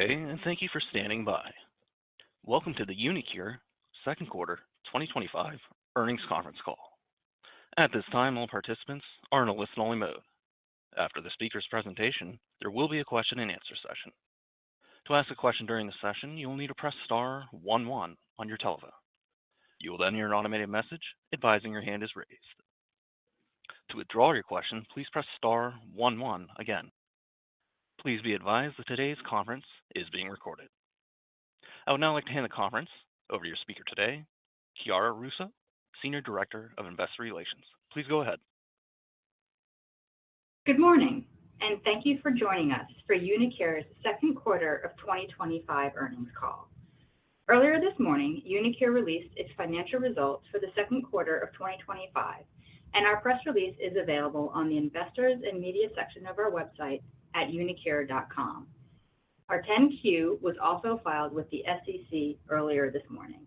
day, and thank you for standing by. Welcome to the uniQure second quarter 2025 earnings conference call. At this time, all participants are in a listen-only mode. After the speaker's presentation, there will be a question-and-answer session. To ask a question during the session, you will need to press star 11 on your telephone. You will then hear an automated message advising your hand is raised. To withdraw your question, please press star 11 again. Please be advised that today's conference is being recorded. I would now like to hand the conference over to your speaker today, Chiara Russo, Senior Director of Investor Relations. Please go ahead. Good morning, and thank you for joining us for uniQure's second quarter of 2025 earnings call. Earlier this morning, uniQure released its financial results for the second quarter of 2025, and our press release is available on the Investors and Media section of our website at uniQure.com. Our 10-Q was also filed with the SEC earlier this morning.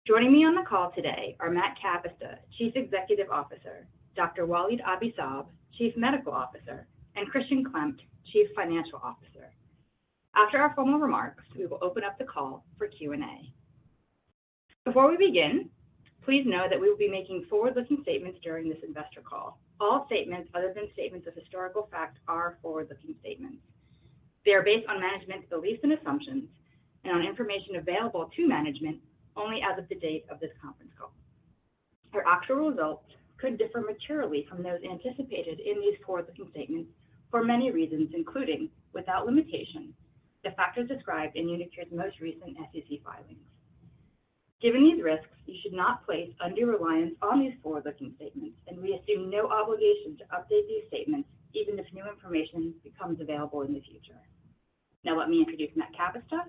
Joining me on the call today are Matt Kapusta, Chief Executive Officer, Dr. Walid Abi-Saab, Chief Medical Officer, and Christian Klemt, Chief Financial Officer. After our formal remarks, we will open up the call for Q&A. Before we begin, please know that we will be making forward-looking statements during this investor call. All statements other than statements of historical fact are forward-looking statements. They are based on management's beliefs and assumptions and on information available to management only as of the date of this conference call. Our actual results could differ materially from those anticipated in these forward-looking statements for many reasons, including, without limitation, the factors described in uniQure's most recent SEC filings. Given these risks, you should not place undue reliance on these forward-looking statements, and we assume no obligation to update these statements even if new information becomes available in the future. Now let me introduce Matt Kapusta,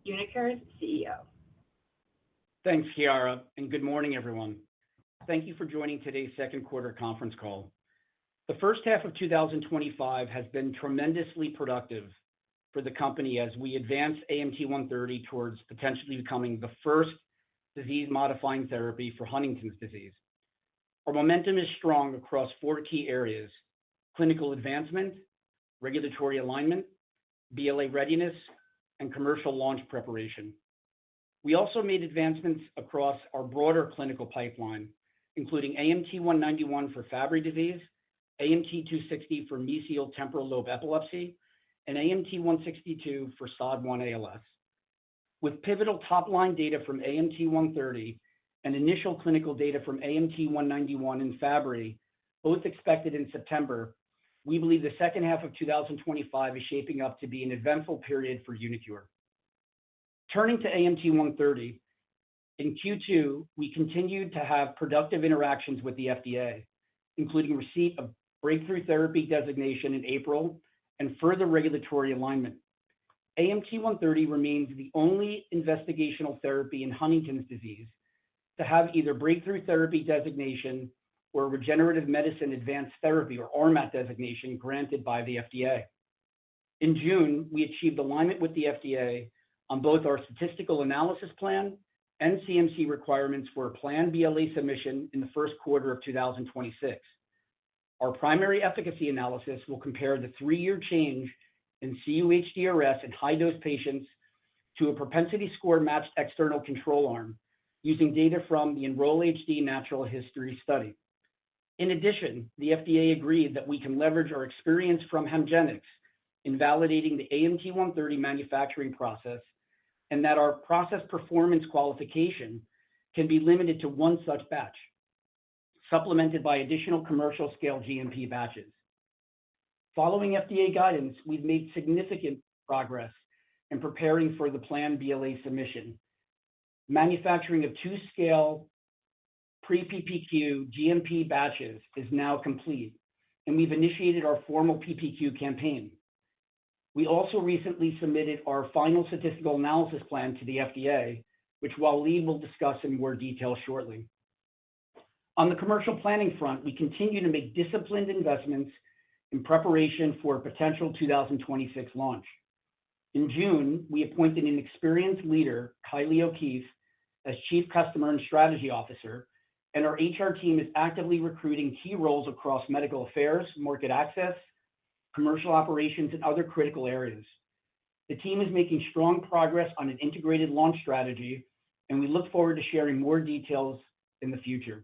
uniQure's CEO. Thanks, Chiara, and good morning, everyone. Thank you for joining today's second quarter conference call. The first half of 2025 has been tremendously productive for the company as we advance AMT-130 towards potentially becoming the first disease-modifying therapy for Huntington's disease. Our momentum is strong across four key areas: clinical advancement, regulatory alignment, BLA readiness, and commercial launch preparation. We also made advancements across our broader clinical pipeline, including AMT-191 for Fabry disease, AMT-260 for mesial temporal lobe epilepsy, and AMT-162 for SOD1 ALS. With pivotal top-line data from AMT-130 and initial clinical data from AMT-191 in Fabry, both expected in September, we believe the second half of 2025 is shaping up to be an eventful period for uniQure. Turning to AMT-130, in Q2, we continued to have productive interactions with the FDA, including receipt of breakthrough therapy designation in April and further regulatory alignment. AMT-130 remains the only investigational therapy in Huntington's disease to have either breakthrough therapy designation or regenerative medicine advanced therapy, or RMAT designation, granted by the FDA. In June, we achieved alignment with the FDA on both our statistical analysis plan and CMC requirements for a planned BLA submission in the first quarter of 2026. Our primary efficacy analysis will compare the 3-year change in cUHDRS in high-dose patients to a propensity score matched external control arm using data from the Enroll-HD natural history study. In addition, the FDA agreed that we can leverage our experience from Hemgenix in validating the AMT-130 manufacturing process and that our process performance qualification can be limited to one such batch, supplemented by additional commercial-scale GMP batches. Following FDA guidance, we've made significant progress in preparing for the planned BLA submission. Manufacturing of 2-scale pre-PPQ GMP batches is now complete, and we've initiated our formal PPQ campaign. We also recently submitted our final statistical analysis plan to the FDA, which Walid will discuss in more detail shortly. On the commercial planning front, we continue to make disciplined investments in preparation for a potential 2026 launch. In June, we appointed an experienced leader, Kylie O'Keefe, as Chief Customer and Strategy Officer, and our HR team is actively recruiting key roles across medical affairs, market access, commercial operations, and other critical areas. The team is making strong progress on an integrated launch strategy, and we look forward to sharing more details in the future.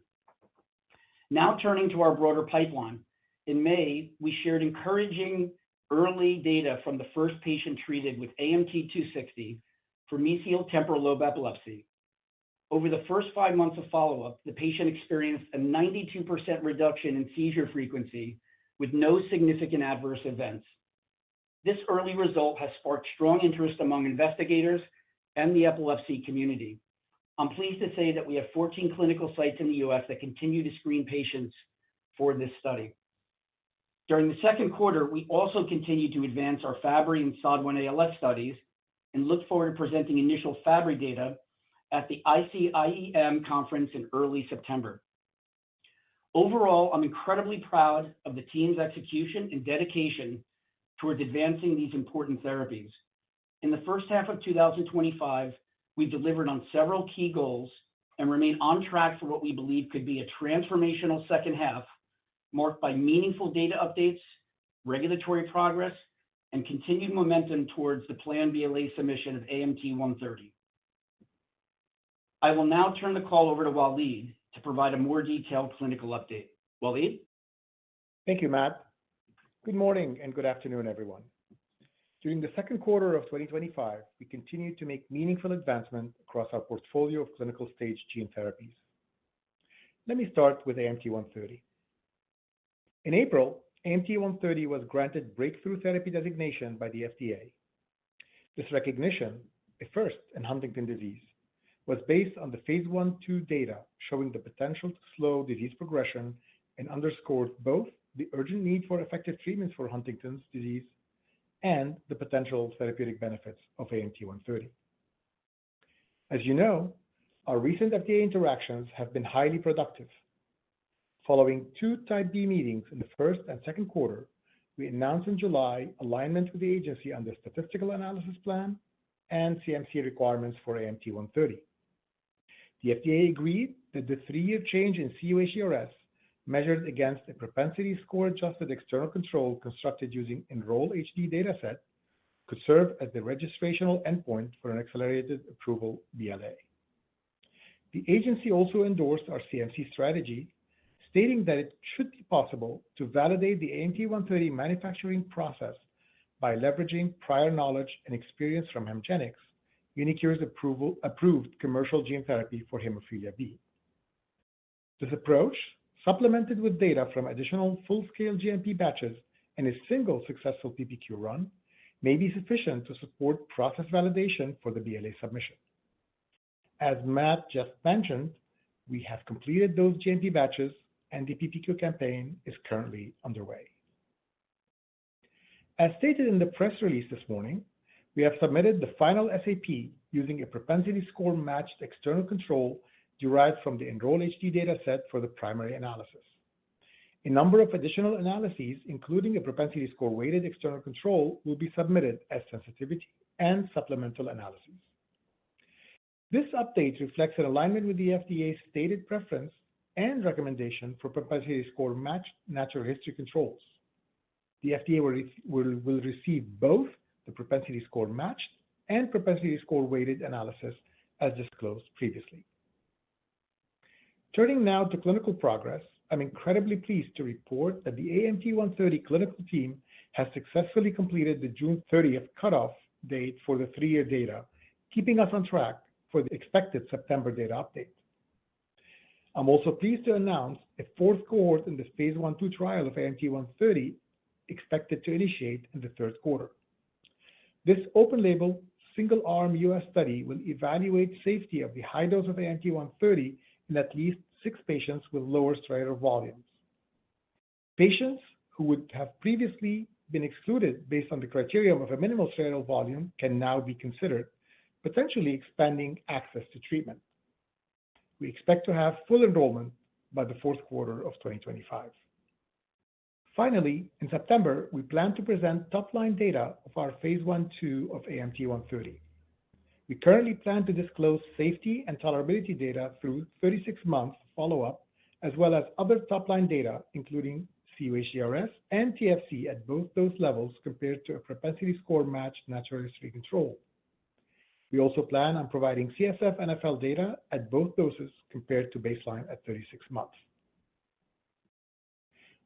Now turning to our broader pipeline. In May, we shared encouraging early data from the first patient treated with AMT-260 for mesial temporal lobe epilepsy. Over the first 5 months of follow-up, the patient experienced a 92% reduction in seizure frequency with no significant adverse events. This early result has sparked strong interest among investigators and the epilepsy community. I'm pleased to say that we have 14 clinical sites in the U.S. that continue to screen patients for this study. During the second quarter, we also continued to advance our Fabry and SOD1 ALS studies and look forward to presenting initial Fabry data at the ICIEM conference in early September. Overall, I'm incredibly proud of the team's execution and dedication towards advancing these important therapies. In the first half of 2025, we've delivered on several key goals and remain on track for what we believe could be a transformational second half, marked by meaningful data updates, regulatory progress, and continued momentum towards the planned BLA submission of AMT-130. I will now turn the call over to Walid to provide a more detailed clinical update. Walid? Thank you, Matt. Good morning and good afternoon, everyone. During the second quarter of 2025, we continued to make meaningful advancement across our portfolio of clinical stage gene therapies. Let me start with AMT-130. In April, AMT-130 was granted Breakthrough Therapy designation by the FDA. This recognition, a first in Huntington disease, was based on the phase 1/2 data showing the potential to slow disease progression and underscored both the urgent need for effective treatments for Huntington's disease and the potential therapeutic benefits of AMT-130. As you know, our recent FDA interactions have been highly productive. Following 2 Type B meetings in the first and second quarter, we announced in July alignment with the agency on the statistical analysis plan and CMC requirements for AMT-130. The FDA agreed that the 3-year change in cUHDRS measured against a propensity score-adjusted external control constructed using Enroll-HD dataset could serve as the registrational endpoint for an accelerated approval BLA. The agency also endorsed our CMC strategy, stating that it should be possible to validate the AMT-130 manufacturing process by leveraging prior knowledge and experience from Hemgenix, uniQure's approved commercial gene therapy for hemophilia B. This approach, supplemented with data from additional full-scale GMP batches and a single successful PPQ run, may be sufficient to support process validation for the BLA submission. As Matt just mentioned, we have completed those GMP batches and the PPQ campaign is currently underway. As stated in the press release this morning, we have submitted the final SAP using a propensity score matched external control derived from the Enroll-HD dataset for the primary analysis. A number of additional analyses, including a propensity score weighted external control, will be submitted as sensitivity and supplemental analyses. This update reflects an alignment with the FDA's stated preference and recommendation for propensity score matched natural history controls. The FDA will receive both the propensity score matched and propensity score weighted analysis as disclosed previously. Turning now to clinical progress, I'm incredibly pleased to report that the AMT-130 clinical team has successfully completed the June 30th cutoff date for the 3-year data, keeping us on track for the expected September data update. I'm also pleased to announce a 4th cohort in the phase 1/2 trial of AMT-130 expected to initiate in the 3rd quarter. This open-label, single-arm U.S. study will evaluate safety of the high dose of AMT-130 in at least 6 patients with lower striatal volumes. Patients who would have previously been excluded based on the criterion of a minimal striatal volume can now be considered, potentially expanding access to treatment. We expect to have full enrollment by the 4th quarter of 2025. Finally, in September, we plan to present top-line data of our phase 1/2 of AMT-130. We currently plan to disclose safety and tolerability data through 36 months follow-up, as well as other top-line data, including cUHDRS, and TFC at both dose levels compared to a propensity score matched natural history control. We also plan on providing CSF NFL data at both doses compared to baseline at 36 months.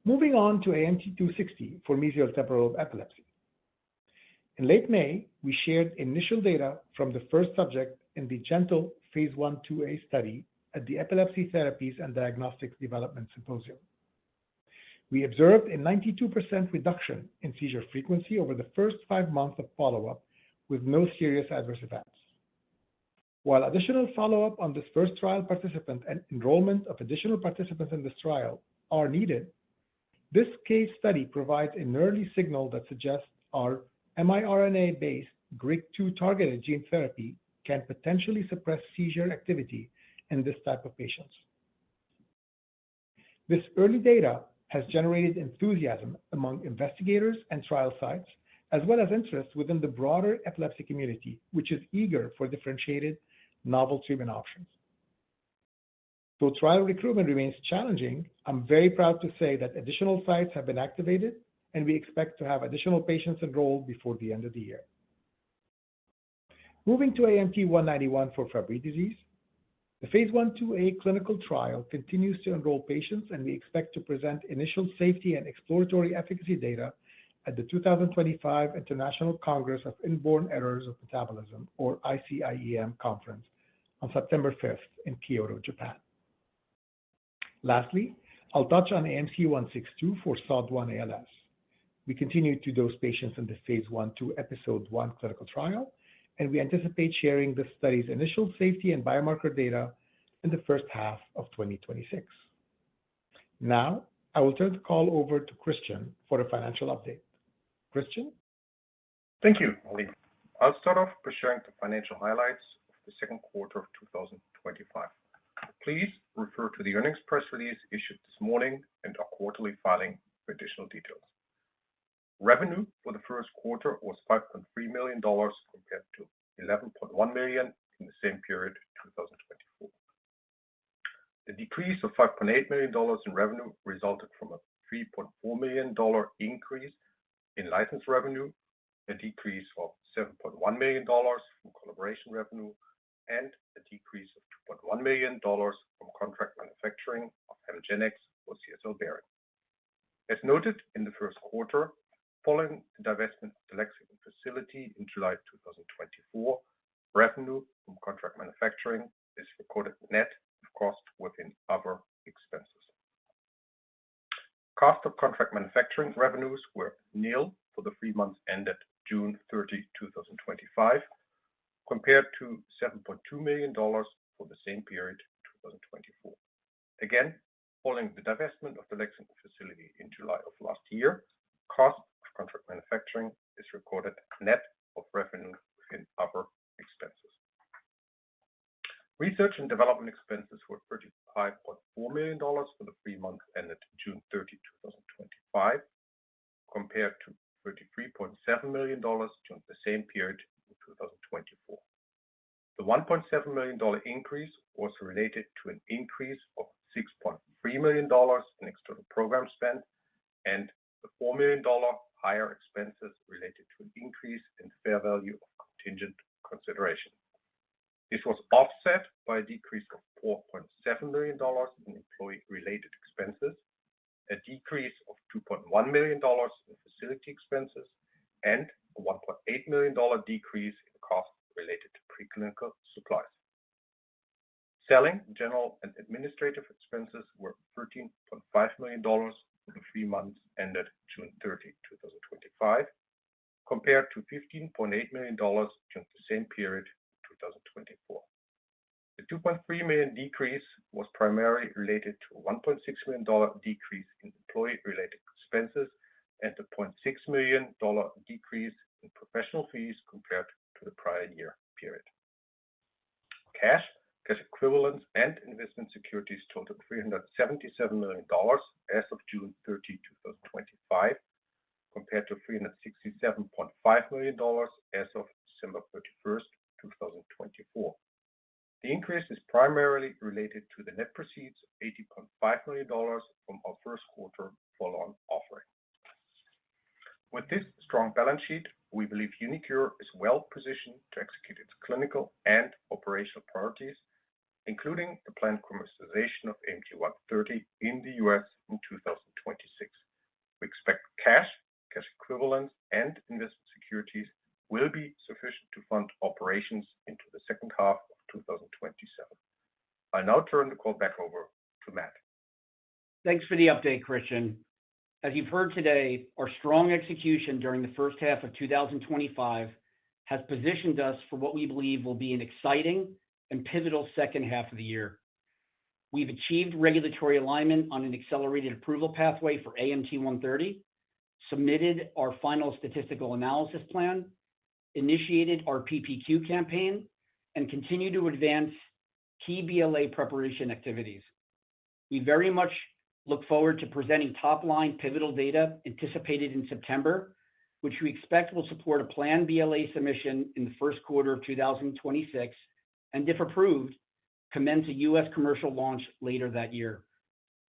Moving on to AMT-260 for mesial temporal lobe epilepsy. In late May, we shared initial data from the first subject in the GENTLE Phase 1/2a study at the Epilepsy Therapies and Diagnostics Development Symposium. We observed a 92% reduction in seizure frequency over the first 5 months of follow-up with no serious adverse events. While additional follow-up on this first trial participant and enrollment of additional participants in this trial are needed, this case study provides an early signal that suggests our miRNA-based GRIG2 targeted gene therapy can potentially suppress seizure activity in this type of patients. This early data has generated enthusiasm among investigators and trial sites, as well as interest within the broader epilepsy community, which is eager for differentiated novel treatment options. Though trial recruitment remains challenging, I'm very proud to say that additional sites have been activated, and we expect to have additional patients enrolled before the end of the year. Moving to AMT-191 for Fabry disease, the Phase 1/2a clinical trial continues to enroll patients, and we expect to present initial safety and exploratory efficacy data at the 2025 International Congress of Inborn Errors of Metabolism, or ICIEM conference, on September 5th in Kyoto, Japan. Lastly, I'll touch on AMT-162 for SOD1 ALS. We continue to dose patients in the Phase 1/2 Episode 1 clinical trial, and we anticipate sharing the study's initial safety and biomarker data in the first half of 2026. Now, I will turn the call over to Christian for a financial update. Christian? Thank you, Ali. I'll start off by sharing the financial highlights of the second quarter of 2025. Please refer to the earnings press release issued this morning and our quarterly filing for additional details. Revenue for the first quarter was $5.3 million compared to $11.1 million in the same period 2024. The decrease of $5.8 million in revenue resulted from a $3.4 million increase in license revenue, a decrease of $7.1 million from collaboration revenue, and a decrease of $2.1 million from contract manufacturing of Hemgenix or CSL Behring. As noted in the first quarter, following the divestment of the Lexington facility in July 2024, revenue from contract manufacturing is recorded net of cost within other expenses. Cost of contract manufacturing revenues were nil for the 3 months ended June 30, 2025, compared to $7.2 million for the same period 2024. Again, following the divestment of the Lexington facility in July of last year, cost of contract manufacturing is recorded net of revenue within other expenses. Research and development expenses were $35.4 million for the 3 months ended June 30, 2025, compared to $33.7 million during the same period in 2024. The $1.7 million increase was related to an increase of $6.3 million in external program spend and the $4 million higher expenses related to an increase in fair value of contingent consideration. This was offset by a decrease of $4.7 million in employee-related expenses, a decrease of $2.1 million in facility expenses, and a $1.8 million decrease in costs related to preclinical supplies. Selling, general, and administrative expenses were $13.5 million for the 3 months ended June 30, 2025, compared to $15.8 million during the same period in 2024. The $2.3 million decrease was primarily related to a $1.6 million decrease in employee-related expenses and a $0.6 million decrease in professional fees compared to the prior year period. Cash equivalents, and investment securities totaled $377 million as of June 30, 2025, compared to $367.5 million as of December 31, 2024. The increase is primarily related to the net proceeds of $80.5 million from our first quarter follow-on offering. With this strong balance sheet, we believe uniQure is well positioned to execute its clinical and operational priorities, including the planned commercialization of AMT-130 in the US in 2026. We expect cash equivalents, and investment securities will be sufficient to fund operations into the second half of 2027. I'll now turn the call back over to Matt. Thanks for the update, Christian. As you've heard today, our strong execution during the first half of 2025 has positioned us for what we believe will be an exciting and pivotal second half of the year. We've achieved regulatory alignment on an accelerated approval pathway for AMT-130, submitted our final statistical analysis plan, initiated our PPQ campaign, and continue to advance key BLA preparation activities. We very much look forward to presenting top-line pivotal data anticipated in September, which we expect will support a planned BLA submission in the first quarter of 2026, and if approved, commence a U.S. commercial launch later that year.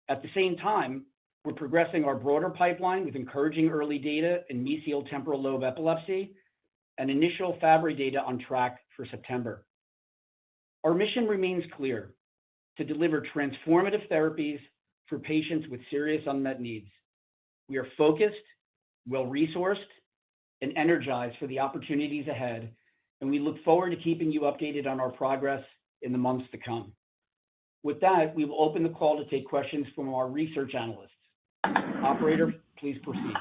At the same time, we're progressing our broader pipeline with encouraging early data in mesial temporal lobe epilepsy and initial Fabry data on track for September. Our mission remains clear: to deliver transformative therapies for patients with serious unmet needs. We are focused, well-resourced, and energized for the opportunities ahead, and we look forward to keeping you updated on our progress in the months to come. With that, we will open the call to take questions from our research analysts. Operator, please proceed.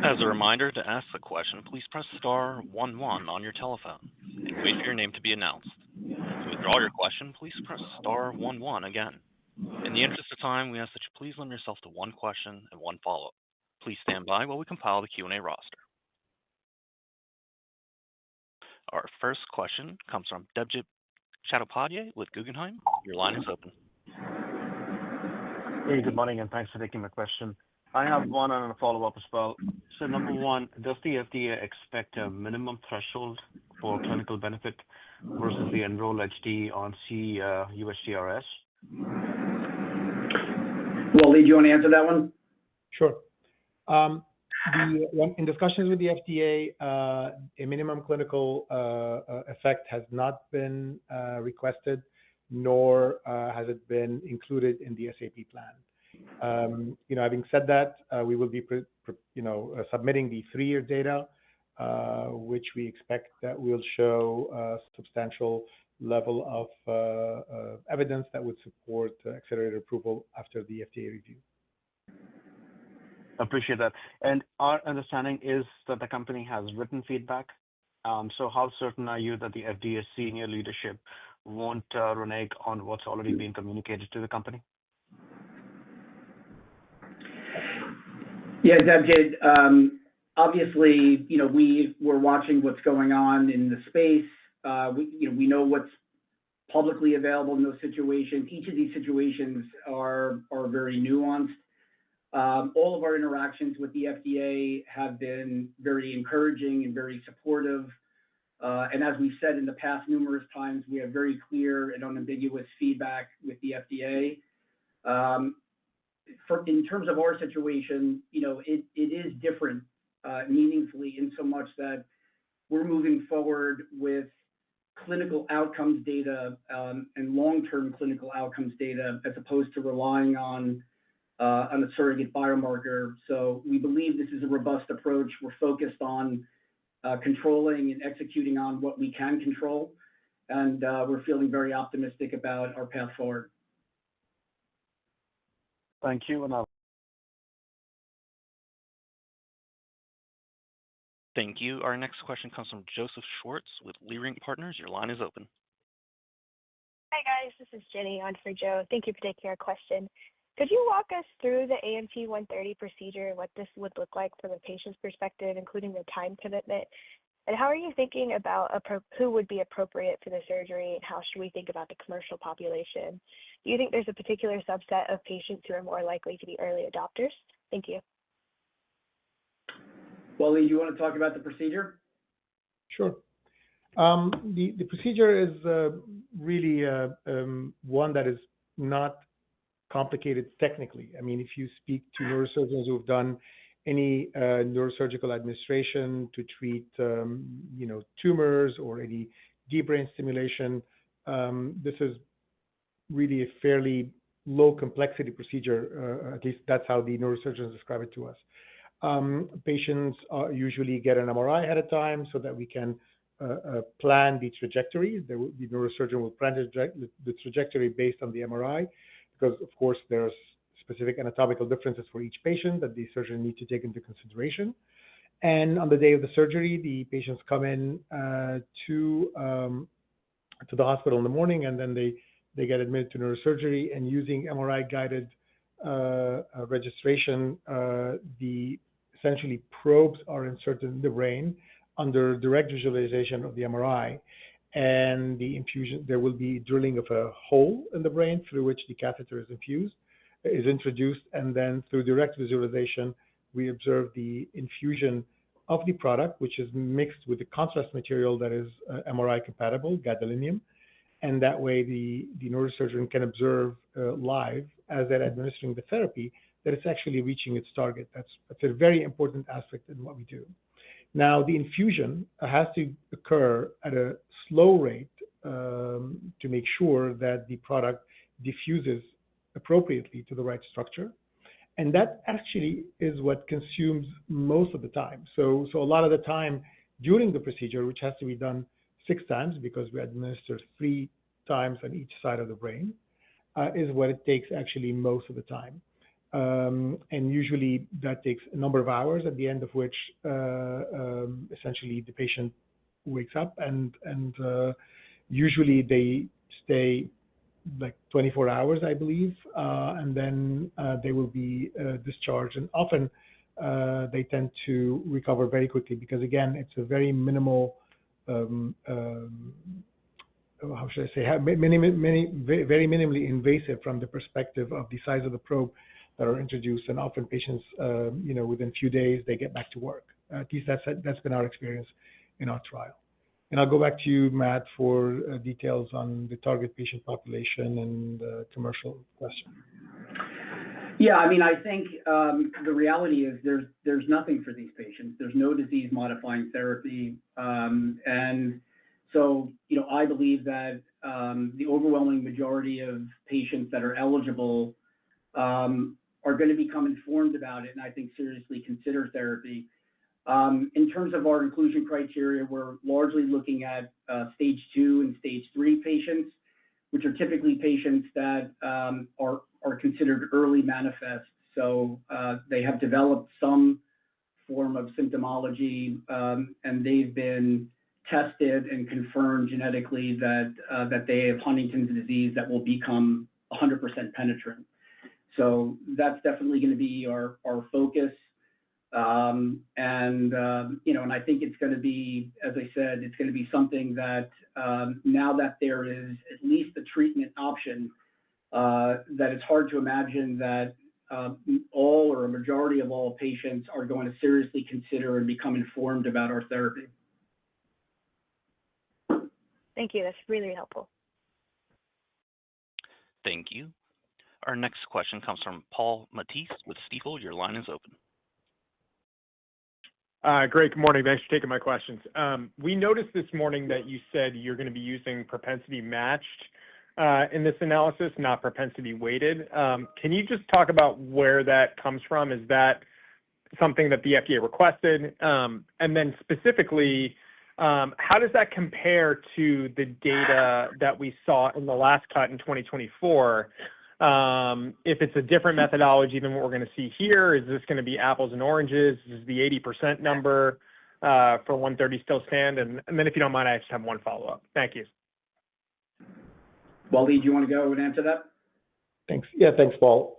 As a reminder, to ask a question, please press star 11 on your telephone and wait for your name to be announced. To withdraw your question, please press star 11 again. In the interest of time, we ask that you please limit yourself to one question and one follow-up. Please stand by while we compile the Q&A roster. Our first question comes from Debjit Chattopadhyay with Guggenheim. Your line is open. Hey, good morning, and thanks for taking my question. I have one and a follow-up as well. So number one, does the FDA expect a minimum threshold for clinical benefit versus the Enroll-HD on cUHDRS? Wally, do you want to answer that one? Sure. In discussions with the FDA, a minimum clinical effect has not been requested, nor has it been included in the SAP plan. Having said that, we will be submitting the 3-year data, which we expect that will show a substantial level of evidence that would support accelerated approval after the FDA review. Appreciate that. And our understanding is that the company has written feedback. So how certain are you that the FDA senior leadership won't renege on what's already been communicated to the company? Yeah, Debjit, obviously, we're watching what's going on in the space. We know what's publicly available in those situations. Each of these situations are very nuanced. All of our interactions with the FDA have been very encouraging and very supportive. And as we've said in the past numerous times, we have very clear and unambiguous feedback with the FDA. In terms of our situation, it is different meaningfully in so much that we're moving forward with clinical outcomes data and long-term clinical outcomes data as opposed to relying on a surrogate biomarker. So we believe this is a robust approach. We're focused on controlling and executing on what we can control, and we're feeling very optimistic about our path forward. Thank you. Thank you. Our next question comes from Joseph Schwartz with Leerink Partners. Your line is open. Hi, guys. This is Jenny on for Joe. Thank you for taking our question. Could you walk us through the AMT-130 procedure and what this would look like from a patient's perspective, including the time commitment? And how are you thinking about who would be appropriate for the surgery, and how should we think about the commercial population? Do you think there's a particular subset of patients who are more likely to be early adopters? Thank you. Wally, do you want to talk about the procedure? Sure. The procedure is really one that is not complicated technically. I mean, if you speak to neurosurgeons who've done any neurosurgical administration to treat, tumors or any deep brain stimulation, this is really a fairly low complexity procedure. At least that's how the neurosurgeons describe it to us. Patients usually get an MRI ahead of time so that we can plan the trajectory. The neurosurgeon will plan the trajectory based on the MRI because, of course, there's specific anatomical differences for each patient that the surgeon needs to take into consideration. And on the day of the surgery, the patients come in to the hospital in the morning, and then they get admitted to neurosurgery. And using MRI-guided registration, the essentially probes are inserted in the brain under direct visualization of the MRI. And the infusion, there will be drilling of a hole in the brain through which the catheter is introduced, and then through direct visualization, we observe the infusion of the product, which is mixed with the contrast material that is MRI compatible, gadolinium, and that way the neurosurgeon can observe live as they're administering the therapy that it's actually reaching its target. That's a very important aspect in what we do. Now, the infusion has to occur at a slow rate to make sure that the product diffuses appropriately to the right structure. And that actually is what consumes most of the time. So a lot of the time during the procedure, which has to be done 6 times because we administer 3 times on each side of the brain, is what it takes actually most of the time. And usually that takes a number of hours, at the end of which essentially the patient wakes up, and usually they stay like 24 hours, I believe, and then they will be discharged. And often they tend to recover very quickly because, again, it's a very minimal, how should I say, very minimally invasive from the perspective of the size of the probe that are introduced. And often patients, within a few days, they get back to work. At least that's been our experience in our trial. And I'll go back to you, Matt, for details on the target patient population and the commercial question. Yeah, I mean, I think the reality is there's nothing for these patients. There's no disease-modifying therapy. And so, I believe that the overwhelming majority of patients that are eligible are going to become informed about it and I think seriously consider therapy. In terms of our inclusion criteria, we're largely looking at stage 2 and stage 3 patients, which are typically patients that are considered early manifest. So they have developed some form of symptomology, and they've been tested and confirmed genetically that they have Huntington's disease that will become 100% penetrant. So that's definitely going to be our focus. And I think it's going to be, as I said, it's going to be something that now that there is at least a treatment option, that it's hard to imagine that all or a majority of all patients are going to seriously consider and become informed about our therapy. Thank you. That's really helpful. Thank you. Our next question comes from Paul Matteis with Stifel. Your line is open. Great. Good morning. Thanks for taking my questions. We noticed this morning that you said you're going to be using propensity matched in this analysis, not propensity weighted. Can you just talk about where that comes from? Is that something that the FDA requested? And then specifically, how does that compare to the data that we saw in the last cut in 2024? If it's a different methodology than what we're going to see here, is this going to be apples and oranges? Is the 80% number for 130 still stand? And then if you don't mind, I just have one follow-up. Thank you. Waleed, do you want to go and answer that? Thanks. Yeah, thanks, Paul.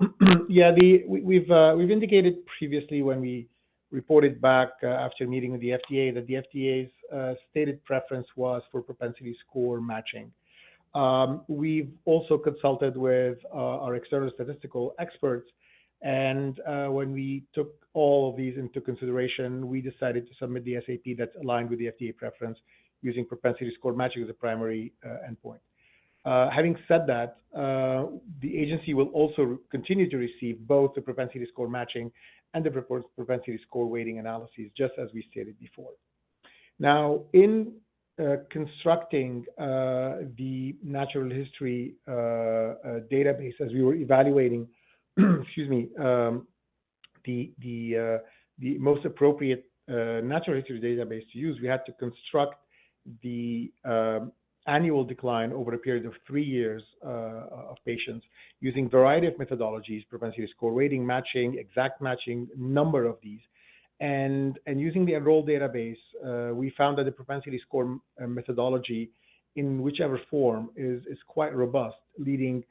Yeah, we've indicated previously when we reported back after meeting with the FDA that the FDA's stated preference was for propensity score matching. We've also consulted with our external statistical experts, and when we took all of these into consideration, we decided to submit the SAP that's aligned with the FDA preference using propensity score matching as a primary endpoint. Having said that, the agency will also continue to receive both the propensity score matching and the propensity score weighting analyses, just as we stated before. Now, in constructing the natural history database, as we were evaluating, excuse me, the most appropriate natural history database to use, we had to construct the annual decline over a period of 3 years of patients using a variety of methodologies, propensity score weighting, matching, exact matching, number of these. And using the enrolled database, we found that the propensity score methodology, in whichever form, is quite robust, leading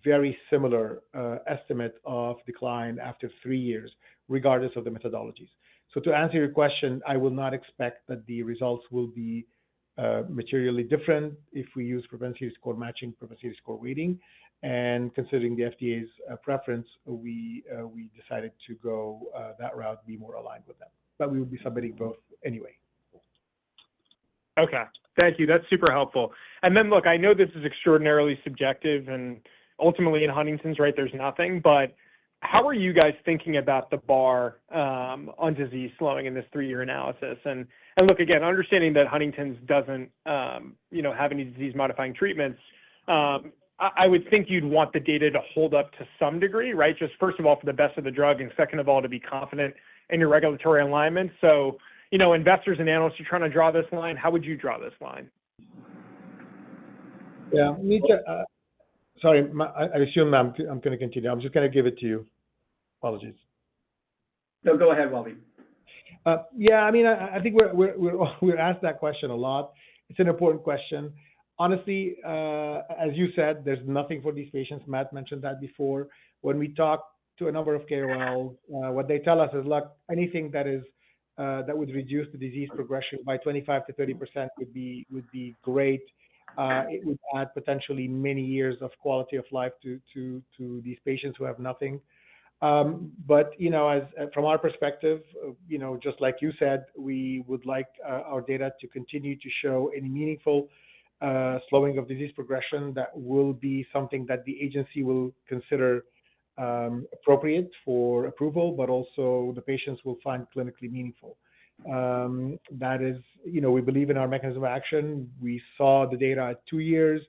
very similar estimate of decline after 3 years, regardless of the methodologies. So to answer your question, I will not expect that the results will be materially different if we use propensity score matching, propensity score weighting. And considering the FDA's preference, we decided to go that route, be more aligned with them. But we will be submitting both anyway. Okay. Thank you. That's super helpful. And then, look, I know this is extraordinarily subjective, and ultimately in Huntington's, right, there's nothing. But how are you guys thinking about the bar on disease slowing in this 3-year analysis? And look, again, understanding that Huntington's doesn't, have any disease-modifying treatments, I would think you'd want the data to hold up to some degree, right? Just first of all, for the best of the drug, and second of all, to be confident in your regulatory alignment. So, investors and analysts are trying to draw this line. How would you draw this line? Yeah, sorry, I assume I'm going to continue. I'm just going to give it to you. Apologies. No, go ahead, Walid. Yeah, I mean, I think we're asked that question a lot. It's an important question. Honestly, as you said, there's nothing for these patients. Matt mentioned that before. When we talk to a number of KOLs, what they tell us is, look, anything that would reduce the disease progression by 25 to 30% would be great. It would add potentially many years of quality of life to these patients who have nothing. But as from our perspective, just like you said, we would like our data to continue to show any meaningful slowing of disease progression that will be something that the agency will consider appropriate for approval, but also the patients will find clinically meaningful. That is, we believe in our mechanism of action. We saw the data at 2 years.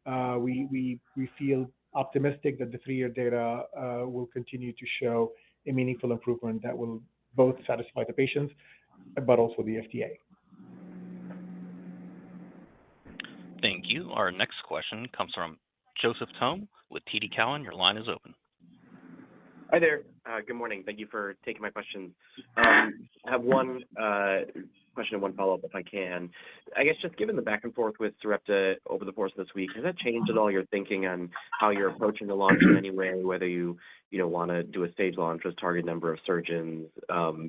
We feel optimistic that the 3-year data will continue to show a meaningful improvement that will both satisfy the patients, but also the FDA. Thank you. Our next question comes from Joseph Thome with TD Cowen. Your line is open. Hi there. Good morning. Thank you for taking my questions. I have one question and one follow-up, if I can. I guess just given the back and forth with Sarepta over the course of this week, has that changed at all your thinking on how you're approaching the launch in any way, whether you want to do a stage launch with target number of surgeons,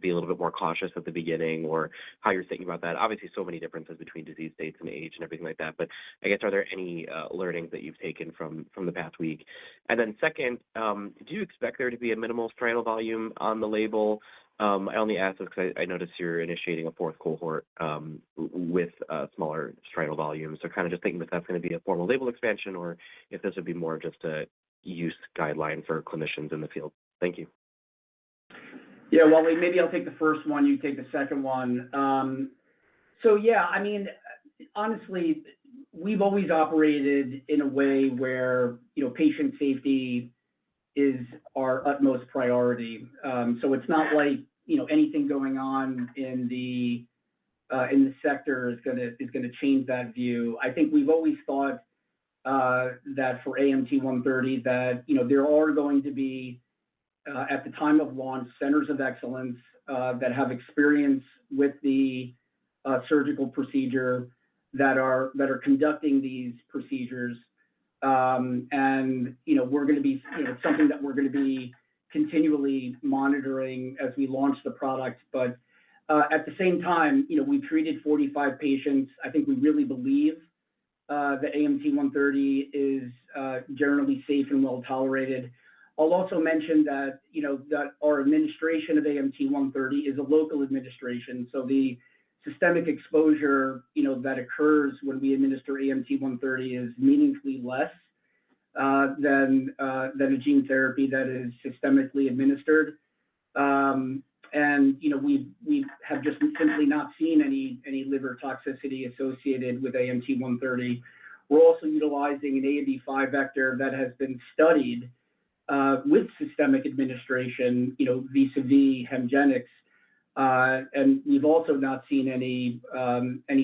be a little bit more cautious at the beginning, or how you're thinking about that? Obviously, so many differences between disease states and age and everything like that. But I guess, are there any learnings that you've taken from the past week? And then second, do you expect there to be a minimal striatal volume on the label? I only asked this because I noticed you're initiating a 4th cohort with smaller striatal volumes. So kind of just thinking that that's going to be a formal label expansion, or if this would be more just a use guideline for clinicians in the field. Thank you. Yeah, Walid, maybe I'll take the first one. You take the second one. So, yeah, I mean, honestly, we've always operated in a way where, patient safety is our utmost priority. So it's not like, anything going on in the sector is going to change that view. I think we've always thought that for AMT-130 that, there are going to be, at the time of launch, centers of excellence that have experience with the surgical procedure that are conducting these procedures. And, we're going to be, it's something that we're going to be continually monitoring as we launch the product. But at the same time, we treated 45 patients. I think we really believe that AMT-130 is generally safe and well tolerated. I'll also mention that, that our administration of AMT-130 is a local administration. So the systemic exposure, that occurs when we administer AMT-130 is meaningfully less than a gene therapy that is systemically administered. We have just simply not seen any liver toxicity associated with AMT-130. We're also utilizing an AAV5 vector that has been studied with systemic administration, vis-a-vis Hemgenix. And we've also not seen any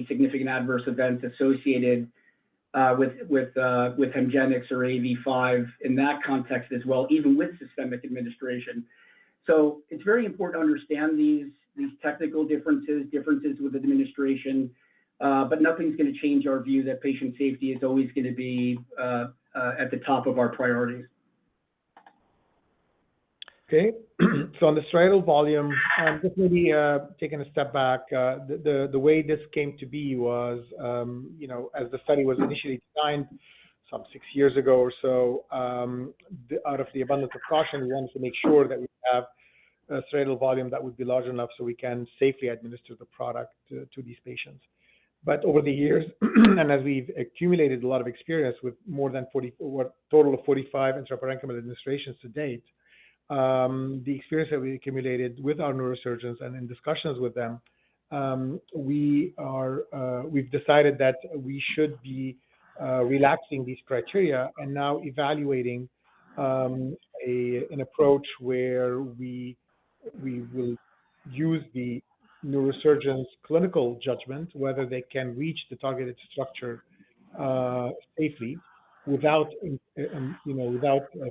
significant adverse events associated with Hemgenix or AAV5 in that context as well, even with systemic administration. So it's very important to understand these technical differences with administration, but nothing's going to change our view that patient safety is always going to be at the top of our priorities. Okay, so on the striatal volume, just maybe taking a step back, the way this came to be was, as the study was initially designed some 6 years ago or so, out of the abundance of caution, we wanted to make sure that we have a striatal volume that would be large enough so we can safely administer the product to these patients. But over the years, and as we've accumulated a lot of experience with more than total of 45 intraparenchymal administrations to date, the experience that we accumulated with our neurosurgeons and in discussions with them, we've decided that we should be relaxing these criteria and now evaluating an approach where we will use the neurosurgeon's clinical judgment whether they can reach the targeted structure safely without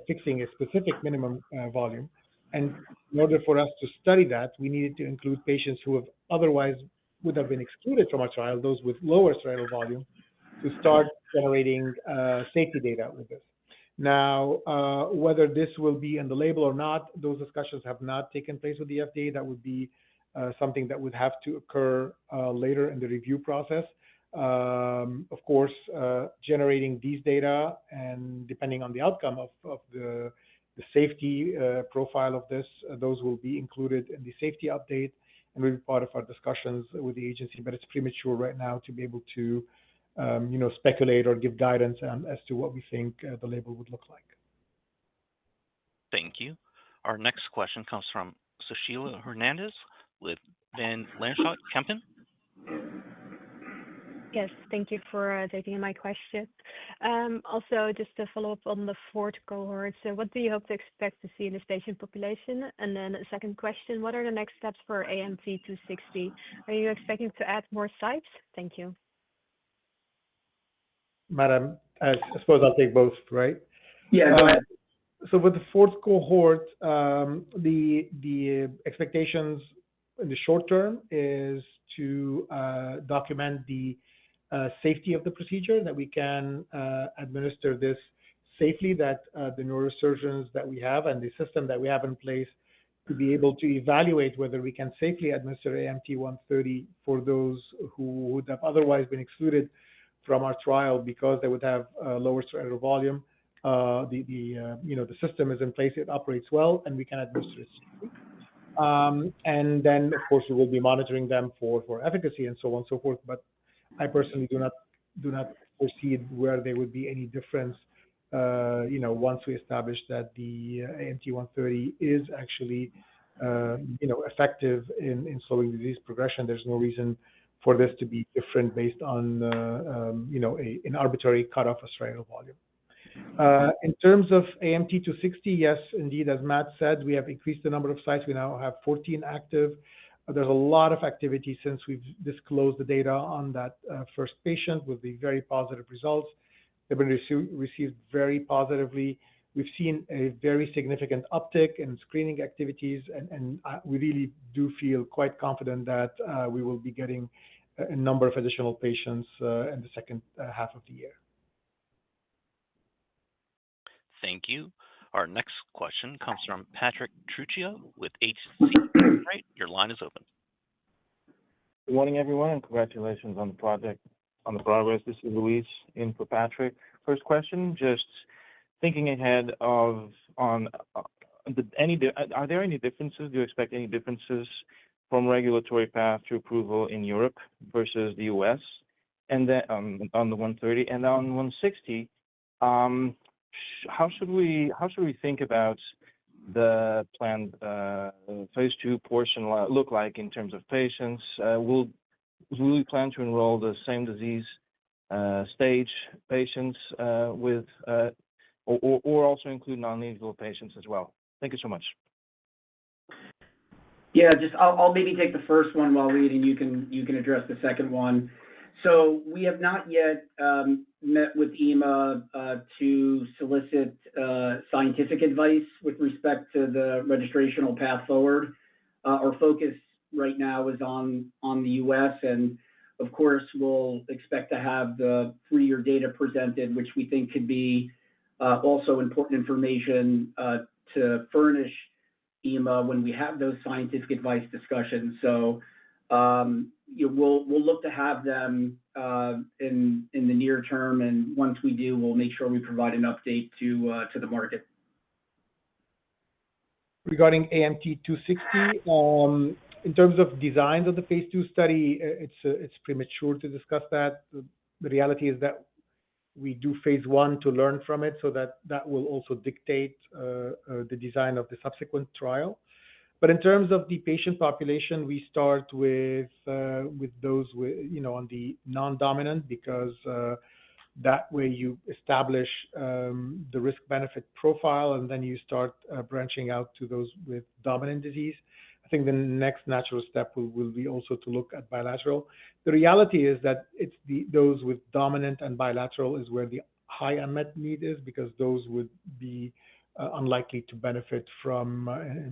fixing a specific minimum volume. And in order for us to study that, we needed to include patients who have otherwise would have been excluded from our trial, those with lower striatal volume, to start generating safety data with this. Now, whether this will be in the label or not, those discussions have not taken place with the FDA. That would be something that would have to occur later in the review process. Of course, generating these data and depending on the outcome of the safety profile of this, those will be included in the safety update and will be part of our discussions with the agency. But it's premature right now to be able to speculate or give guidance as to what we think the label would look like. Thank you. Our next question comes from Sushila Hernandez with Van Lanschot Kempen. Yes, thank you for taking my question. Also, just to follow up on the fourth cohort, so what do you hope to expect to see in this patient population? And then a second question, what are the next steps for AMT-260? Are you expecting to add more sites? Thank you. Madam, I suppose I'll take both, right? Yeah, go ahead. So with the fourth cohort, the expectations in the short term is to document the safety of the procedure, that we can administer this safely, that the neurosurgeons that we have and the system that we have in place to be able to evaluate whether we can safely administer AMT-130 for those who would have otherwise been excluded from our trial because they would have lower striatal volume. The system is in place, it operates well, and we can administer it safely. And then, of course, we will be monitoring them for efficacy and so on and so forth. But I personally do not foresee where there would be any difference. Once we establish that the AMT-130 is actually effective in slowing disease progression, there's no reason for this to be different based on an arbitrary cutoff of striatal volume. In terms of AMT-260, yes, indeed, as Matt said, we have increased the number of sites. We now have 14 active. There's a lot of activity since we've disclosed the data on that first patient with the very positive results. They've been received very positively. We've seen a very significant uptick in screening activities, and we really do feel quite confident that we will be getting a number of additional patients in the second half of the year. Thank you. Our next question comes from Patrick Trucchio with H.C. Wainwright. Your line is open. Good morning, everyone, and congratulations on the project, on the progress. This is Luis in for Patrick. First question, just thinking ahead are there any differences? Do you expect any differences from regulatory path to approval in Europe versus the US? And then on the 130 and on 160, how should we think about the planned phase 2 portion look like in terms of patients? Will we plan to enroll the same disease stage patients with or also include non-legal patients as well? Thank you so much. Yeah, I'll maybe take the first one, Walid, and you can address the second one. So we have not yet met with EMA to solicit scientific advice with respect to the registrational path forward. Our focus right now is on the US, and of course, we'll expect to have the 3-year data presented, which we think could be also important information to furnish EMA when we have those scientific advice discussions. So we'll look to have them in the near term, and once we do, we'll make sure we provide an update to the market. Regarding AMT-260, in terms of designs of the phase 2 study, it's premature to discuss that. The reality is that we do phase 1 to learn from it, so that will also dictate the design of the subsequent trial. But in terms of the patient population, we start with those on the non-dominant, because that way you establish the risk-benefit profile, and then you start branching out to those with dominant disease. I think the next natural step will be also to look at bilateral. The reality is that it's those with dominant and bilateral is where the high unmet need is, because those would be unlikely to benefit from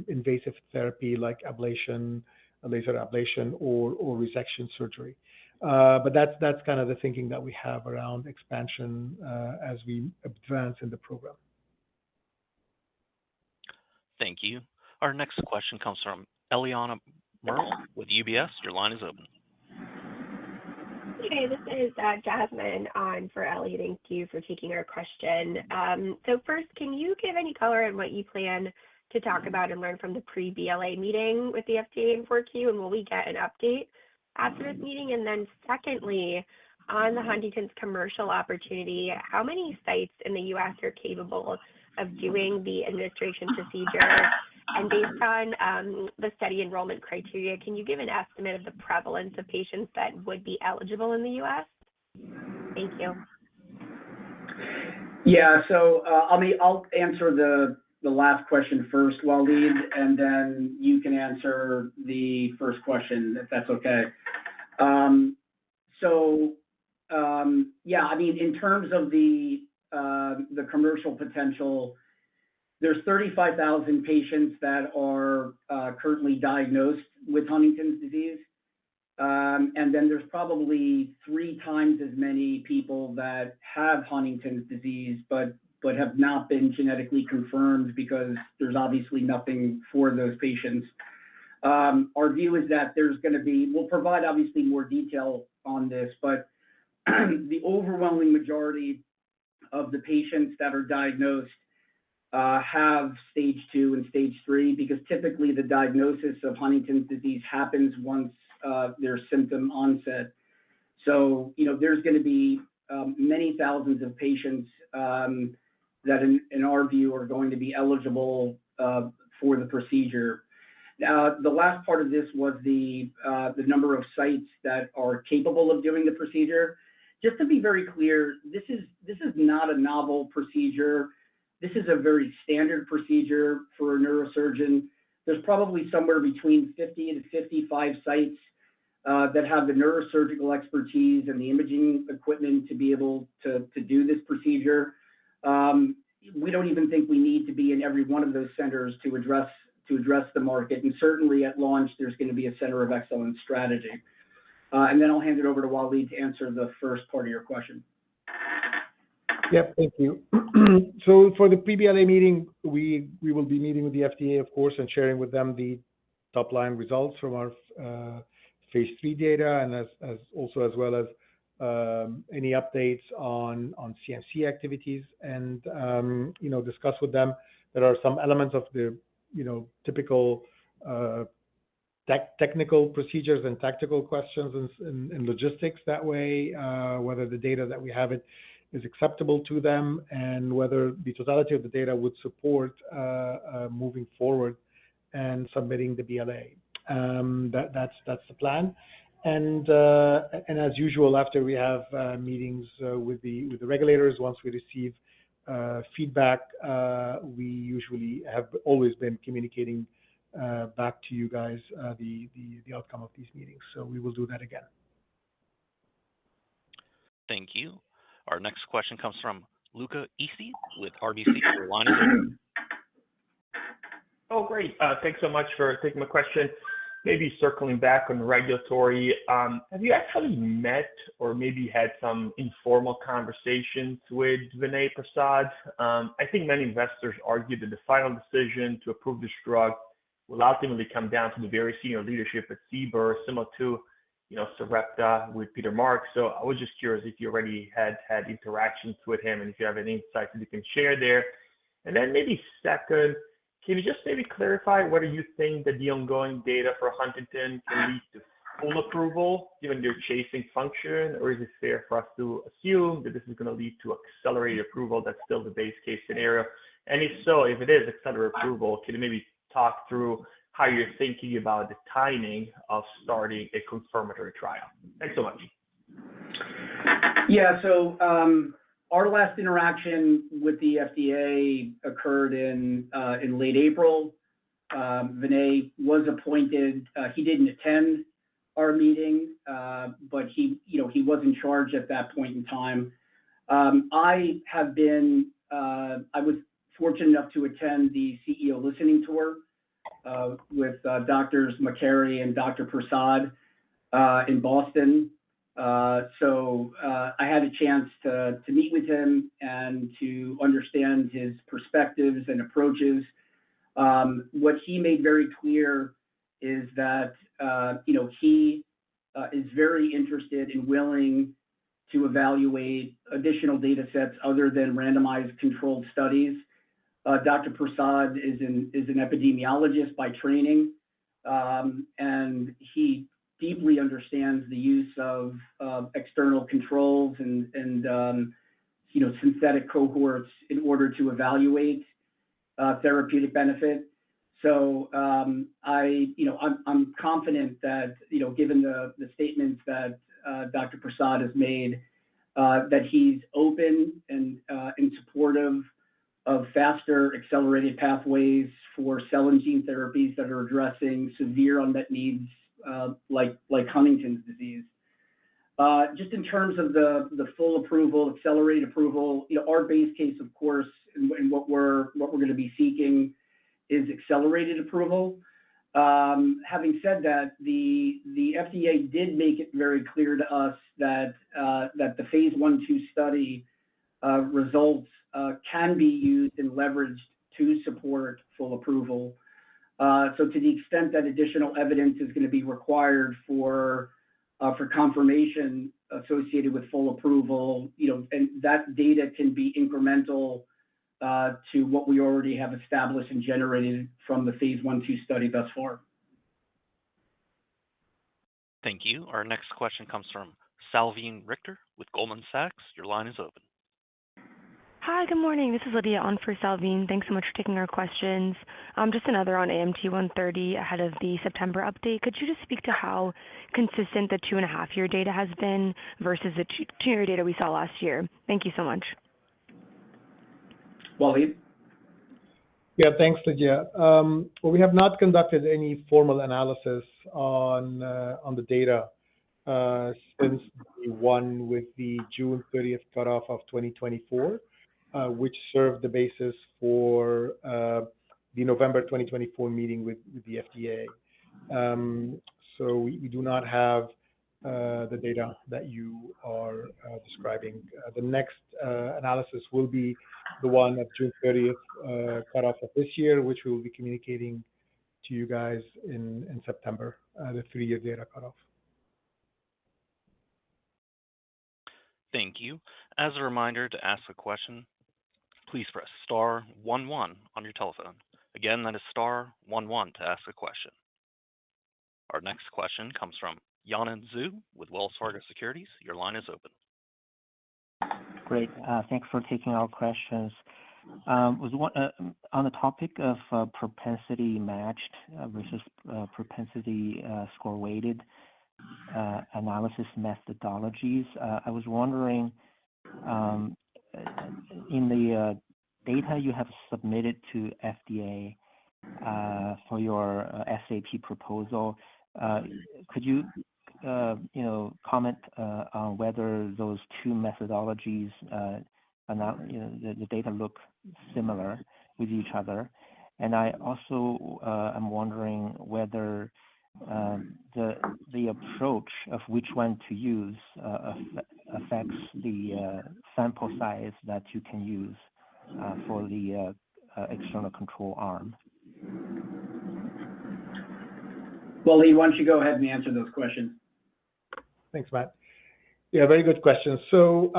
invasive therapy like ablation, laser ablation, or resection surgery. But that's kind of the thinking that we have around expansion as we advance in the program. Thank you. Our next question comes from Eliana Merle with UBS. Your line is open. Hey, this is Jasmine on for Ellie. Thank you for taking our question. So first, can you give any color on what you plan to talk about and learn from the pre-BLA meeting with the FDA in QURE, and will we get an update after this meeting? And then secondly, on the Huntington's commercial opportunity, how many sites in the U.S. are capable of doing the administration procedure? And based on the study enrollment criteria, can you give an estimate of the prevalence of patients that would be eligible in the U.S.? Thank you. Yeah, so I'll answer the last question first, Walid, and then you can answer the first question, if that's okay. Yeah, I mean, in terms of the commercial potential, there's 35,000 patients that are currently diagnosed with Huntington's disease. And then there's probably 3 times as many people that have Huntington's disease, but have not been genetically confirmed, because there's obviously nothing for those patients. Our view is that we'll provide obviously more detail on this, but the overwhelming majority of the patients that are diagnosed have stage 2 and stage 3, because typically the diagnosis of Huntington's disease happens once there's symptom onset. So, there's going to be many thousands of patients that in our view are going to be eligible for the procedure. Now, the last part of this was the number of sites that are capable of doing the procedure. Just to be very clear, this is not a novel procedure. This is a very standard procedure for a neurosurgeon. There's probably somewhere between 50 to 55 sites that have the neurosurgical expertise and the imaging equipment to be able to do this procedure. We don't even think we need to be in every one of those centers to address the market. And certainly at launch, there's going to be a center of excellence strategy. And then I'll hand it over to Walid to answer the first part of your question. Yep, thank you. So for the pre-BLA meeting, we will be meeting with the FDA, of course, and sharing with them the top-line results from our phase 3 data, and as well as any updates on CMC activities, and discuss with them. There are some elements of the typical technical procedures and tactical questions and logistics that way, whether the data that we have is acceptable to them, and whether the totality of the data would support moving forward and submitting the BLA. That's the plan. And as usual, after we have meetings with the regulators, once we receive feedback, we usually have always been communicating back to you guys the outcome of these meetings. So we will do that again. Thank you. Our next question comes from Luca Issi with RBC. Your line is open. Oh, great. Thanks so much for taking my question. Maybe circling back on regulatory, have you actually met or maybe had some informal conversations with Vinay Prasad? I think many investors argue that the final decision to approve this drug will ultimately come down to the very senior leadership at CBER, similar to Sarepta with Peter Marks. So I was just curious if you already had interactions with him and if you have any insights that you can share there. And then maybe second, can you just maybe clarify whether you think that the ongoing data for Huntington can lead to full approval given their chasing function, or is it fair for us to assume that this is going to lead to accelerated approval? That's still the base case scenario. And if so, if it is accelerated approval, can you maybe talk through how you're thinking about the timing of starting a confirmatory trial? Thanks so much. Yeah, so our last interaction with the FDA occurred in late April. Vinay was appointed. He didn't attend our meeting, but he was in charge at that point in time. I was fortunate enough to attend the CEO listening tour with Drs. McCary and Dr. Prasad in Boston. So I had a chance to meet with him and to understand his perspectives and approaches. What he made very clear is that he is very interested and willing to evaluate additional data sets other than randomized controlled studies. Dr. Prasad is an epidemiologist by training, and he deeply understands the use of external controls and synthetic cohorts in order to evaluate therapeutic benefit. So I'm confident that given the statements that Dr. Prasad has made, that he's open and supportive of faster accelerated pathways for cell and gene therapies that are addressing severe unmet needs like Huntington's disease. Just in terms of the full approval, accelerated approval, our base case, of course, and what we're going to be seeking is accelerated approval. Having said that, the FDA did make it very clear to us that the phase 1/2 study results can be used and leveraged to support full approval. So to the extent that additional evidence is going to be required for confirmation associated with full approval, and that data can be incremental to what we already have established and generated from the phase 1/2 study thus far. Thank you. Our next question comes from Salveen Richter with Goldman Sachs. Your line is open. Hi, good morning. This is Lydia on for Salveen. Thanks so much for taking our questions. Just another on AMT-130 ahead of the September update. Could you just speak to how consistent the 2.5-year data has been versus the 2-year data we saw last year? Thank you so much. Walid? Yeah, thanks, Lydia. Well, we have not conducted any formal analysis on the data since the one with the June 30th cutoff of 2024. Which served the basis for the November 2024 meeting with the FDA. So we do not have the data that you are describing. The next analysis will be the one at June 30th cutoff of this year, which we will be communicating to you guys in September, the 3-year data cutoff. Thank you. As a reminder, to ask a question, please press star 11 on your telephone. Again, that is star 11 to ask a question. Our next question comes from Yanan Zhu with Wells Fargo Securities. Your line is open. Great. Thanks for taking our questions. On the topic of propensity matched versus propensity score weighted analysis methodologies, I was wondering, in the data you have submitted to FDA for your SAP proposal, could you comment on whether those two methodologies, the data look similar with each other? And I also am wondering whether the approach of which one to use affects the sample size that you can use for the external control arm. Well, Lee, why don't you go ahead and answer those questions? Thanks, Matt. Yeah, very good question. So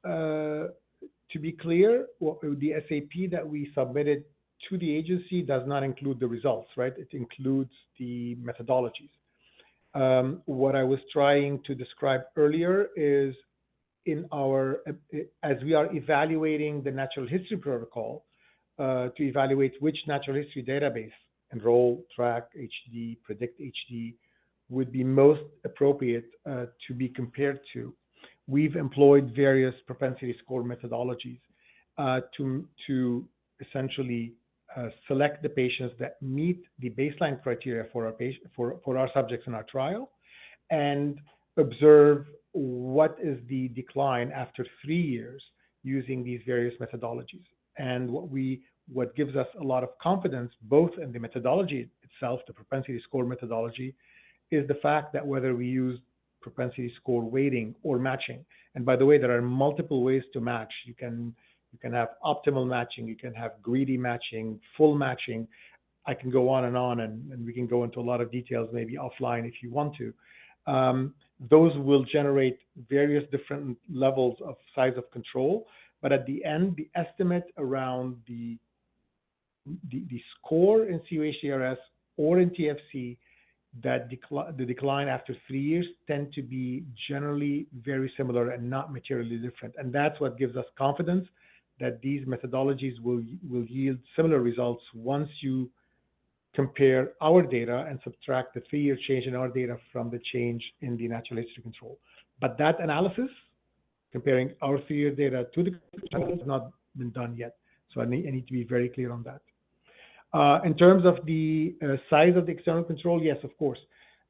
to be clear, the SAP that we submitted to the agency does not include the results, right? It includes the methodologies. What I was trying to describe earlier is as we are evaluating the natural history protocol to evaluate which natural history database, Enroll, Track, HD, Predict HD, would be most appropriate to be compared to. We've employed various propensity score methodologies to essentially select the patients that meet the baseline criteria for our subjects in our trial and observe what is the decline after 3 years using these various methodologies. And what gives us a lot of confidence, both in the methodology itself, the propensity score methodology, is the fact that whether we use propensity score weighting or matching, and by the way, there are multiple ways to match. You can have optimal matching, you can have greedy matching, full matching. I can go on, and we can go into a lot of details maybe offline if you want to. Those will generate various different levels of size of control, but at the end, the estimate around the score in cUHDRS or in TFC, that the decline after 3 years tend to be generally very similar and not materially different. And that's what gives us confidence that these methodologies will yield similar results once you compare our data and subtract the 3-year change in our data from the change in the natural history control. But that analysis, comparing our 3-year data to the control, has not been done yet. So I need to be very clear on that. In terms of the size of the external control, yes, of course.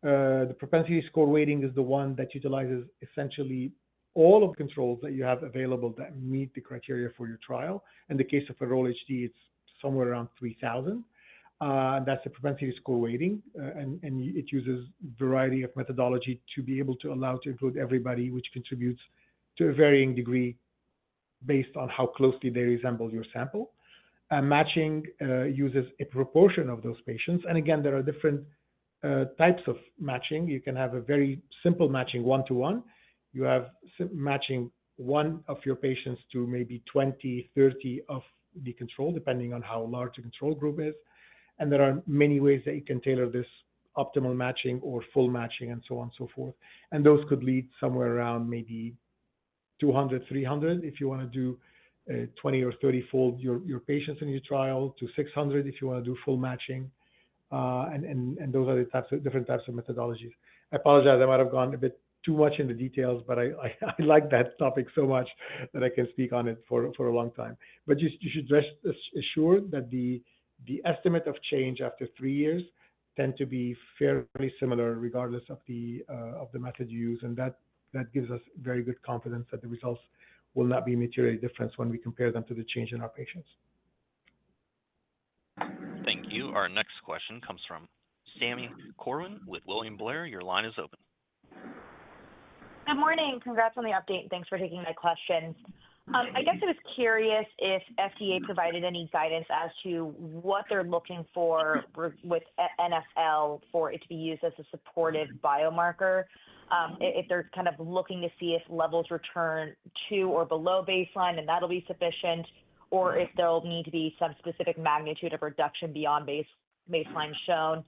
The propensity score weighting is the one that utilizes essentially all of the controls that you have available that meet the criteria for your trial. In the case of Enroll HD, it's somewhere around 3,000. That's the propensity score weighting, and it uses a variety of methodology to be able to allow to include everybody, which contributes to a varying degree based on how closely they resemble your sample. Matching uses a proportion of those patients. And again, there are different types of matching. You can have a very simple matching 1-to-1. You have matching one of your patients to maybe 20, 30 of the control, depending on how large the control group is. And there are many ways that you can tailor this optimal matching or full matching and so on and so forth. And those could lead somewhere around maybe 200, 300 if you want to do 20 or 30-fold your patients in your trial, to 600 if you want to do full matching. And those are the different types of methodologies. I apologize, I might have gone a bit too much into details, but I like that topic so much that I can speak on it for a long time. But you should rest assured that the estimate of change after 3 years tend to be fairly similar regardless of the method you use, and that gives us very good confidence that the results will not be materially different when we compare them to the change in our patients. Thank you. Our next question comes from Sami Corwin with William Blair. Your line is open. Good morning. Congrats on the update. Thanks for taking my questions. I guess I was curious if FDA provided any guidance as to what they're looking for with NFL for it to be used as a supportive biomarker. If they're kind of looking to see if levels return to or below baseline and that'll be sufficient, or if there'll need to be some specific magnitude of reduction beyond baseline shown.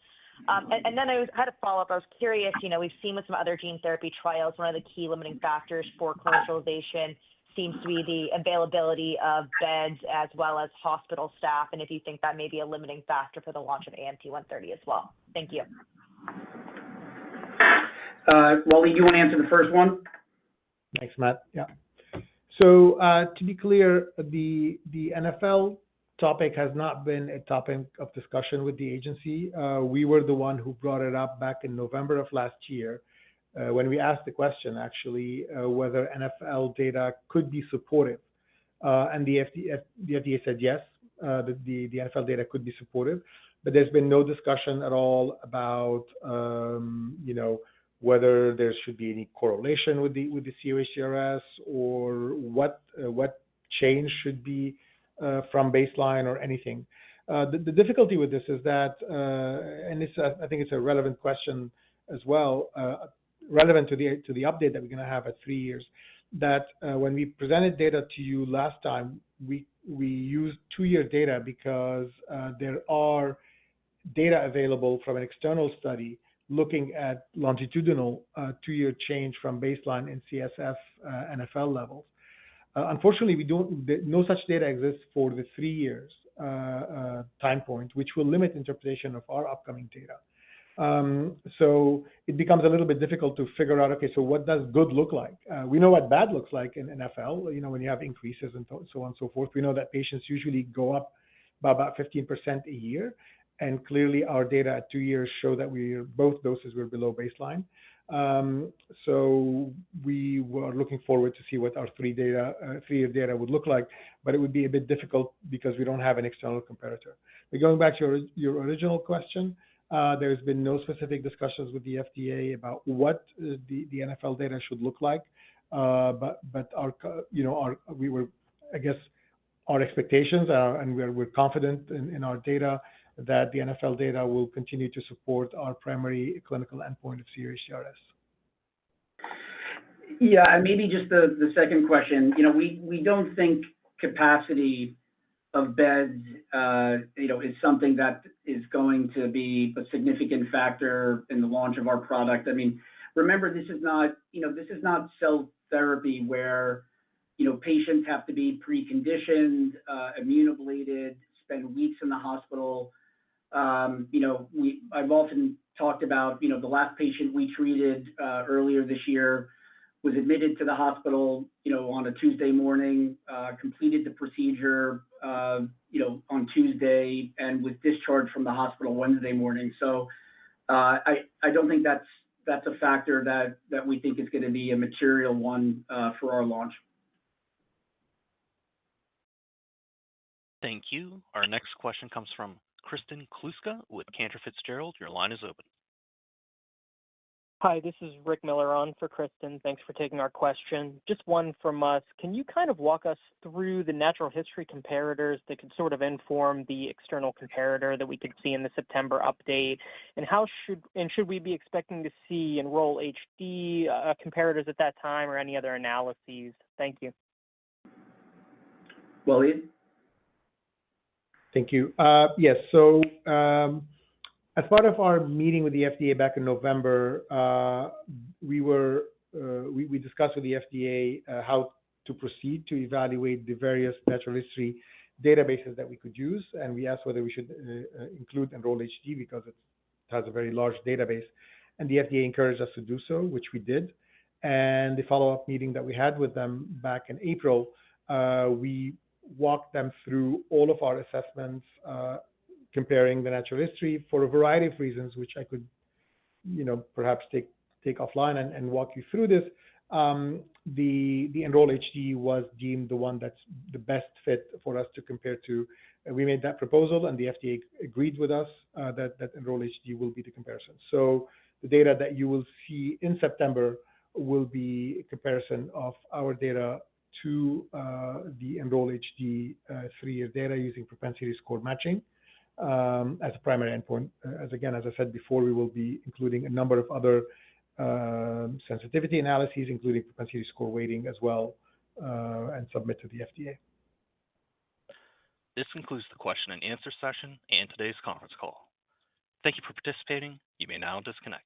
And then I had a follow-up. I was curious, we've seen with some other gene therapy trials, one of the key limiting factors for commercialization seems to be the availability of beds as well as hospital staff, and if you think that may be a limiting factor for the launch of AMT-130 as well. Thank you. Wally, do you want to answer the first one? Thanks, Matt. Yeah. So to be clear, the NFL topic has not been a topic of discussion with the agency. We were the one who brought it up back in November of last year when we asked the question, actually, whether NFL data could be supportive. And the FDA said yes, the NFL data could be supportive, but there's been no discussion at all about, whether there should be any correlation with the cUHDRS or what change should be from baseline or anything. The difficulty with this is that, and I think it's a relevant question as well, relevant to the update that we're going to have at 3 years, that when we presented data to you last time, we used 2-year data because there are data available from an external study looking at longitudinal 2-year change from baseline in CSF NFL levels. Unfortunately, no such data exists for the 3 years time point, which will limit interpretation of our upcoming data. So it becomes a little bit difficult to figure out, okay, so what does good look like? We know what bad looks like in NFL, when you have increases and so on and so forth. We know that patients usually go up by about 15% a year. And clearly our data at 2 years show that both doses were below baseline. So we were looking forward to see what our 3-year data would look like, but it would be a bit difficult because we don't have an external comparator. But going back to your original question, there's been no specific discussions with the FDA about what the NFL data should look like. But our expectations are, and we're confident in our data that the NFL data will continue to support our primary clinical endpoint of cUHDRS. Yeah, and maybe just the second question. We don't think capacity of beds, is something that is going to be a significant factor in the launch of our product. I mean, remember, this is not cell therapy where, patients have to be preconditioned, immunoablated, spend weeks in the hospital. I've often talked about, the last patient we treated earlier this year was admitted to the hospital, on a Tuesday morning, completed the procedure, on Tuesday, and was discharged from the hospital Wednesday morning. So I don't think that's a factor that we think is going to be a material one for our launch. Thank you. Our next question comes from Kristen Kluska with Cantor Fitzgerald. Your line is open. Hi, this is Rick Miller on for Kristen. Thanks for taking our question. Just one from us. Can you kind of walk us through the natural history comparators that could sort of inform the external comparator that we could see in the September update? And should we be expecting to see Enroll HD comparators at that time or any other analyses? Thank you. Waleed? Thank you. Yes. So as part of our meeting with the FDA back in November, we discussed with the FDA how to proceed to evaluate the various natural history databases that we could use, and we asked whether we should include Enroll HD because it has a very large database, and the FDA encouraged us to do so, which we did. And the follow-up meeting that we had with them back in April, we walked them through all of our assessments, comparing the natural history for a variety of reasons, which I could, perhaps take offline and walk you through this. The Enroll HD was deemed the one that's the best fit for us to compare to. We made that proposal, and the FDA agreed with us that Enroll HD will be the comparison. So the data that you will see in September will be a comparison of our data to the Enroll HD 3-year data using propensity score matching as a primary endpoint. As I said before, we will be including a number of other sensitivity analyses, including propensity score weighting as well, and submit to the FDA. This concludes the question and answer session and today's conference call. Thank you for participating. You may now disconnect.